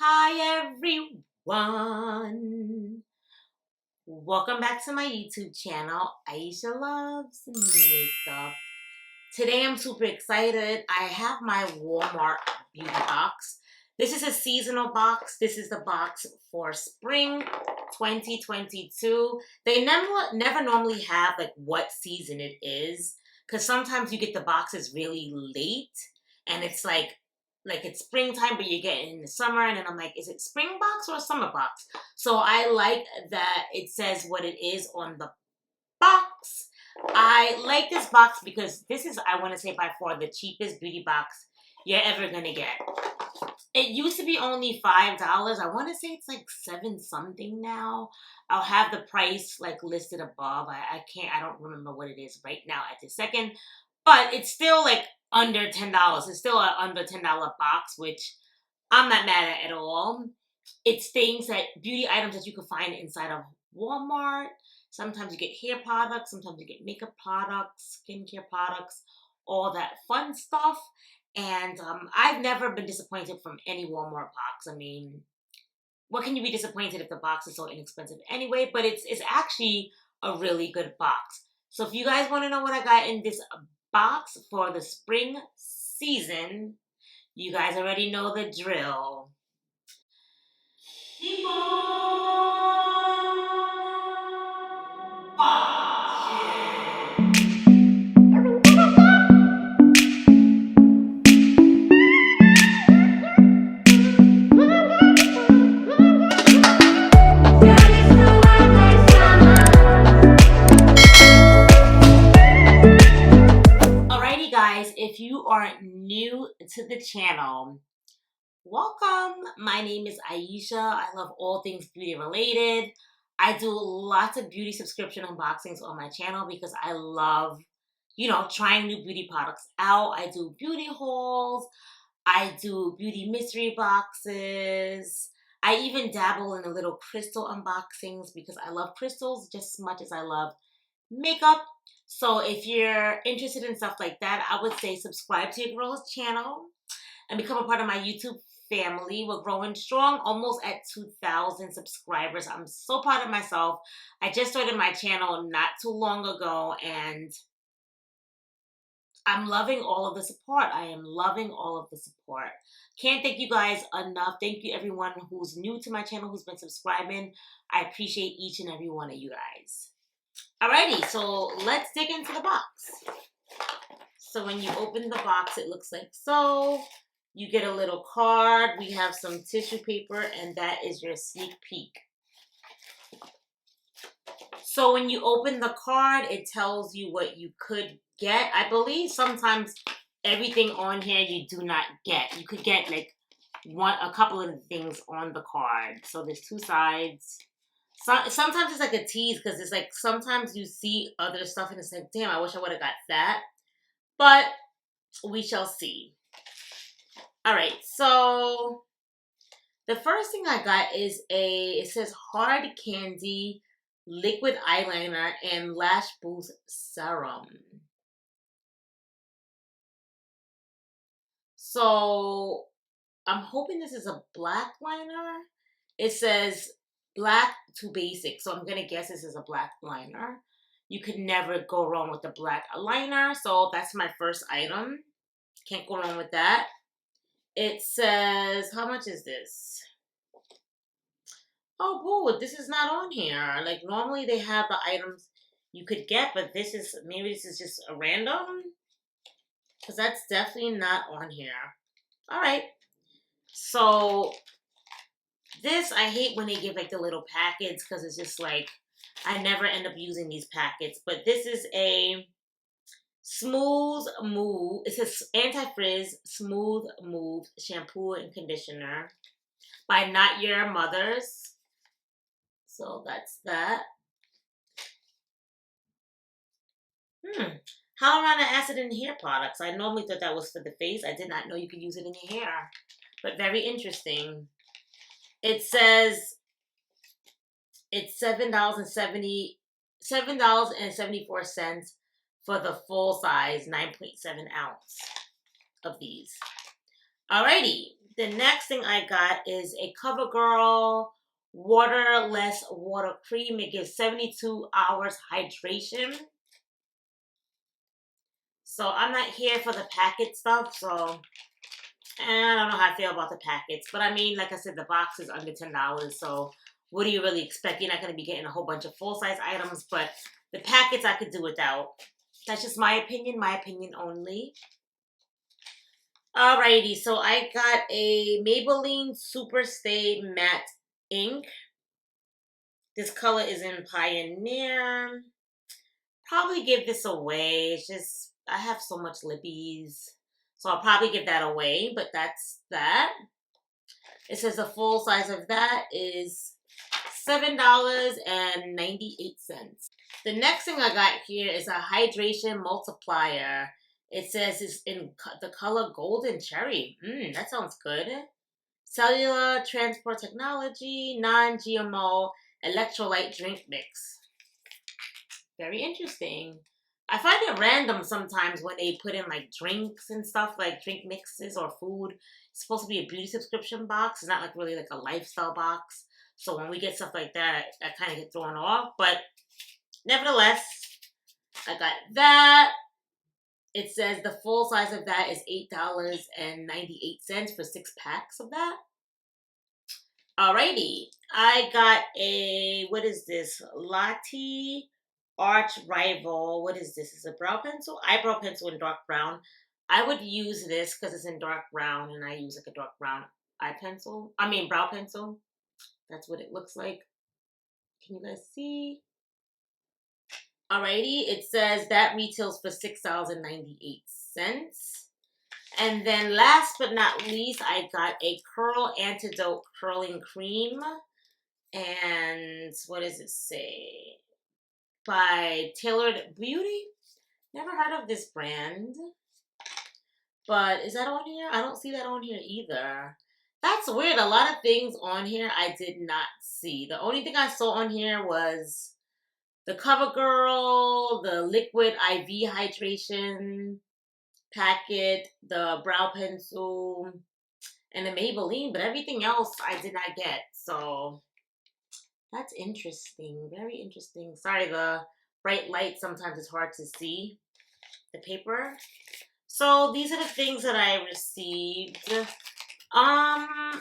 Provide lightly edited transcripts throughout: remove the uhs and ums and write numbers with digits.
Hi everyone! Welcome back to my YouTube channel, Aisha Loves Makeup. Today I'm super excited. I have my Walmart beauty box. This is a seasonal box. This is the box for spring 2022. They never normally have like what season it is, because sometimes you get the boxes really late and it's like it's springtime, but you're getting in the summer, and then I'm like, is it spring box or a summer box? So I like that it says what it is on the box. I like this box because this is, I want to say, by far the cheapest beauty box you're ever gonna get. It used to be only $5. I want to say it's like 7 something now. I'll have the price like listed above. I don't remember what it is right now at this second, but it's still like under $10. It's still an under $10 box, which I'm not mad at all. It's things that, beauty items that you can find inside of Walmart. Sometimes you get hair products, sometimes you get makeup products, skincare products, all that fun stuff. And I've never been disappointed from any Walmart box. I mean, what can you be disappointed if the box is so inexpensive anyway? But it's actually a really good box. So if you guys want to know what I got in this box for the spring season, you guys already know the drill. Keep on watching. Alrighty guys, if you are new to the channel, welcome. My name is Aisha. I love all things beauty related. I do lots of beauty subscription unboxings on my channel because I love, trying new beauty products out. I do beauty hauls. I do beauty mystery boxes. I even dabble in a little crystal unboxings because I love crystals just as much as I love makeup. So if you're interested in stuff like that, I would say subscribe to your girl's channel and become a part of my YouTube family. We're growing strong, almost at 2,000 subscribers. I'm so proud of myself. I just started my channel not too long ago, and I'm loving all of the support. I am loving all of the support. Can't thank you guys enough. Thank you everyone who's new to my channel, who's been subscribing. I appreciate each and every one of you guys. Alrighty, so let's dig into the box. So when you open the box, it looks like so. You get a little card. We have some tissue paper, and that is your sneak peek. So when you open the card, it tells you what you could get. I believe sometimes everything on here you do not get. You could get like a couple of things on the card. So there's 2 sides. Sometimes it's like a tease because it's like sometimes you see other stuff and it's like, damn, I wish I would have got that. But we shall see. All right, so the first thing I got is it says Hard Candy Liquid Eyeliner and Lash Boost Serum. So I'm hoping this is a black liner. It says black to basic, so I'm gonna guess this is a black liner. You could never go wrong with the black liner, so that's my first item. Can't go wrong with that. It says, how much is this? Oh, boo, this is not on here. Like, normally they have the items you could get, but maybe this is just a random? Because that's definitely not on here. All right. So, this, I hate when they give, like, the little packets, because it's just, like, I never end up using these packets. But this is a Smooth Move. It says Anti-Frizz Smooth Move Shampoo and Conditioner by Not Your Mother's. So that's that. Hyaluronic acid in hair products. I normally thought that was for the face. I did not know you could use it in your hair. But very interesting. It says it's $7.74 for the full size 9.7 ounce of these. Alrighty. The next thing I got is a Covergirl Waterless Water Cream. It gives 72 hours hydration. So I'm not here for the packet stuff, so I don't know how I feel about the packets. But I mean, like I said, the box is under $10, so what do you really expect? You're not going to be getting a whole bunch of full-size items, but the packets I could do without. That's just my opinion only. Alrighty, so I got a Maybelline Superstay Matte Ink. This color is in Pioneer. Probably give this away. It's just, I have so much lippies. So I'll probably give that away, but that's that. It says the full size of that is $7.98. The next thing I got here is a hydration multiplier. It says it's in the color Golden Cherry. That sounds good. Cellular transport technology, non-GMO electrolyte drink mix. Very interesting. I find it random sometimes when they put in like drinks and stuff, like drink mixes or food. It's supposed to be a beauty subscription box. It's not like really like a lifestyle box. So when we get stuff like that, I kind of get thrown off. But nevertheless, I got that. It says the full size of that is $8.98 for 6 packs of that. Alrighty. I got a, what is this? Latte Arch Rival. What is this? Is a brow pencil? Eyebrow pencil in dark brown. I would use this because it's in dark brown and I use like a dark brown brow pencil. That's what it looks like. Can you guys see? Alrighty, it says that retails for $6.98. And then last but not least, I got a Curl Antidote Curling Cream. And what does it say? By Tailored Beauty. Never heard of this brand. But is that on here? I don't see that on here either. That's weird. A lot of things on here I did not see. The only thing I saw on here was the Covergirl, the liquid IV hydration packet, the brow pencil, and the Maybelline. But everything else I did not get. So that's interesting. Very interesting. Sorry, the bright light sometimes it's hard to see the paper. So these are the things that I received. I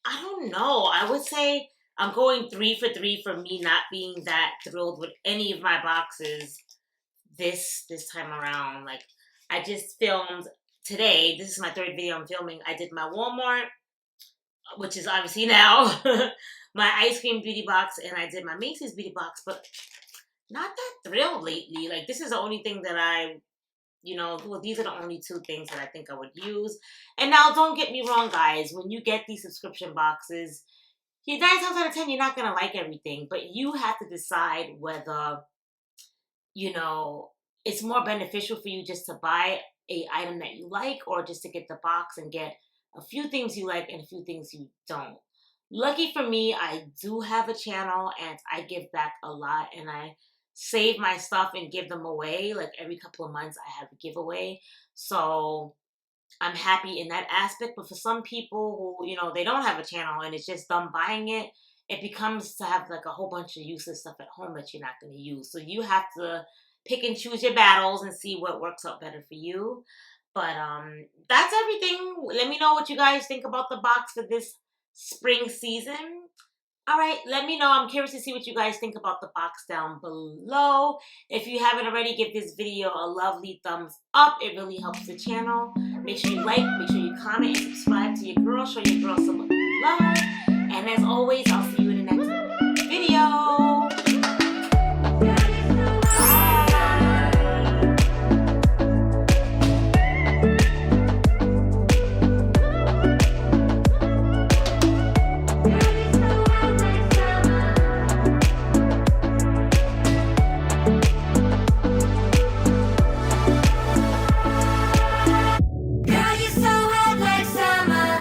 don't know. I would say I'm going 3 for 3 for me not being that thrilled with any of my boxes this time around. Like, I just filmed today. This is my 3rd video I'm filming. I did my Walmart, which is obviously now my ice cream beauty box, and I did my Macy's beauty box, but not that thrilled lately. Like, this is the only thing that well, these are the only 2 things that I think I would use. And now, don't get me wrong, guys. When you get these subscription boxes, 9 times out of 10, you're not going to like everything. But you have to decide whether, it's more beneficial for you just to buy a item that you like or just to get the box and get a few things you like and a few things you don't. Lucky for me, I do have a channel and I give back a lot and I save my stuff and give them away. Like every couple of months I have a giveaway. So I'm happy in that aspect. But for some people who, they don't have a channel and it's just them buying it, it becomes to have like a whole bunch of useless stuff at home that you're not going to use. So you have to pick and choose your battles and see what works out better for you. But that's everything. Let me know what you guys think about the box for this spring season. All right, let me know. I'm curious to see what you guys think about the box down below. If you haven't already, give this video a lovely thumbs up. It really helps the channel. Make sure you like, make sure you comment, and subscribe to your girl. Show your girl some love. And as always, I'll see you in the next video.